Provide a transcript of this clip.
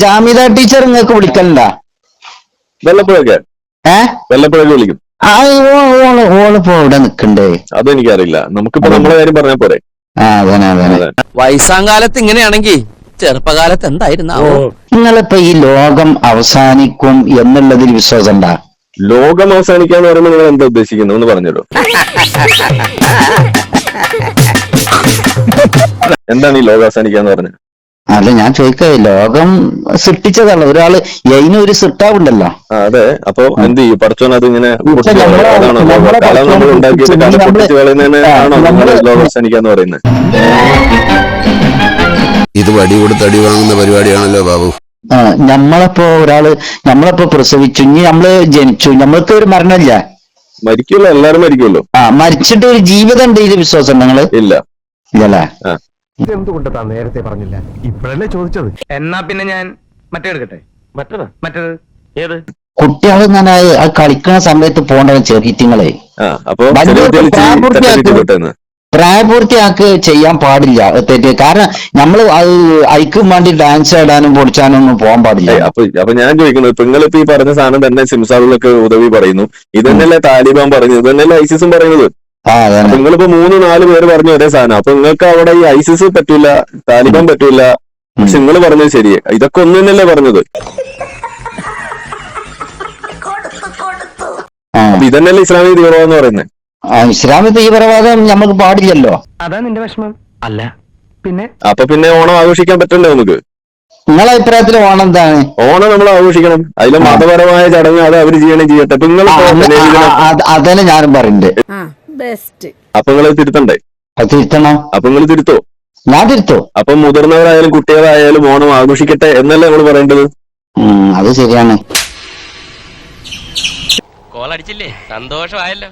Jamida teacher നിങ്ങൾക്ക് വിളിക്കലുണ്ടാ? വല്ലപ്പോഴൊക്കെ വിളിക്കും. ഓളിപ്പോ ഇവിടെ നിക്കണ്ടേ? അതെനിക്കറിയില്ല. നമുക്കിപ്പോ നമ്മളെ കാര്യം പറഞ്ഞാൽ പോരെ. വയസ്സാങ്കാലത്ത് ഇങ്ങനെയാണെങ്കിൽ ചെറുപ്പകാലത്ത് എന്തായിരുന്നാവോ? നിങ്ങളിപ്പോ ഈ ലോകം അവസാനിക്കും എന്നുള്ളതിൽ വിശ്വാസം ഉണ്ടാ? ലോകം അവസാനിക്കാന്ന് പറയുമ്പോൾ നിങ്ങൾ എന്താ ഉദ്ദേശിക്കുന്നത് ഒന്ന് പറഞ്ഞല്ലോ. എന്താണ് ഈ ലോകം അവസാനിക്കാന്ന് പറഞ്ഞത്? അല്ല ഞാൻ ചോദിക്കേ, ലോകം സൃഷ്ടിച്ചതല്ല ഒരാള്, ഒരു സൃഷ്ടാവുണ്ടല്ലോ. അതെ. അപ്പൊ എന്ത് ചെയ്യും പടച്ചോൻ? അത് ഇങ്ങനെ ഉണ്ടാക്കിയിട്ട് ലോകം അവസാനിക്കാന്ന് പറയുന്നത്? ഇത് വടി കൊടുത്ത് അടി വാങ്ങുന്ന പരിപാടിയാണല്ലോ ബാബു. നമ്മളിപ്പോ പ്രസവിച്ചു, ഇനി നമ്മള് ജനിച്ചു, നമ്മൾക്ക് ഒരു മരണമില്ല. മരിക്കുമല്ലോ, എല്ലാരും മരിക്കുമല്ലോ. മരിച്ചിട്ട് ഒരു ജീവിതം ഉണ്ട്, ഇത് വിശ്വാസം നിങ്ങള്? ഇല്ലല്ലേ? എന്തുകൊണ്ടാ നേരത്തെ പറഞ്ഞില്ല? ഇപ്പോഴല്ലേ ചോദിച്ചത്. എന്നാ പിന്നെ ഞാൻ എടുക്കട്ടെ. മറ്റേത് ഏത്? കുട്ടികൾ ഇങ്ങനെ കളിക്കുന്ന സമയത്ത് പോകേണ്ട ചെറിയങ്ങളെ പ്രായപൂർത്തിയാക്ക് ചെയ്യാൻ പാടില്ല തെറ്റ്. കാരണം നമ്മള് ഐക്കും വേണ്ടി ഡാൻസ് ആടാനും പൊടിച്ചാനും ഒന്നും പോകാൻ പാടില്ല. അപ്പൊ ഞാൻ ചോദിക്കുന്നത്, നിങ്ങളിപ്പോ ഈ പറഞ്ഞ സാധനം തന്നെ സിംസാറുകളൊക്കെ ഉദവി പറയുന്നു, ഇതന്നെയല്ലേ താലിബാൻ പറയുന്നത്, ഇതന്നെയല്ലേ ഐസിസും പറയുന്നത്. നിങ്ങളിപ്പോ 3-4 പേര് പറഞ്ഞു ഒരേ സാധനം. അപ്പൊ നിങ്ങൾക്ക് അവിടെ ഈ ഐസിസ് പറ്റൂല, താലിബാൻ പറ്റൂല, പക്ഷെ നിങ്ങൾ പറഞ്ഞത് ശരിയെ. ഇതൊക്കെ ഒന്നു തന്നെയല്ലേ പറഞ്ഞത്? അപ്പൊ ഇതന്നെയല്ലേ ഇസ്ലാമിക തീവ്രവാദം എന്ന് പറയുന്നത്? ഇസ്ലാമിക തീവ്രവാദം നമുക്ക് പാടില്ലല്ലോ. അതാ നിന്റെ വിഷമം അല്ല പിന്നെ? അപ്പൊ പിന്നെ ഓണം ആഘോഷിക്കാൻ പറ്റണ്ടേ നമുക്ക്? നിങ്ങളെ അഭിപ്രായത്തിൽ ഓണം എന്താണ്? ഓണം നമ്മൾ ആഘോഷിക്കണം. അതിലെ മതപരമായ ചടങ്ങ് അത് അവര് ചെയ്യട്ടെ. അപ്പൊ നിങ്ങൾ അതന്നെ ഞാനും പറയുന്നുണ്ട്. അപ്പൊ നിങ്ങൾ തിരുത്തണ്ടേ? അത് തിരുത്തണം. അപ്പൊ നിങ്ങൾ തിരുത്തോ? ഞാൻ തിരുത്തോ? അപ്പൊ മുതിർന്നവരായാലും കുട്ടികളായാലും ഓണം ആഘോഷിക്കട്ടെ എന്നല്ലേ നമ്മൾ പറയേണ്ടത്? അത് ശരിയാണ്. കോളടിച്ചില്ലേ? സന്തോഷമായല്ലോ.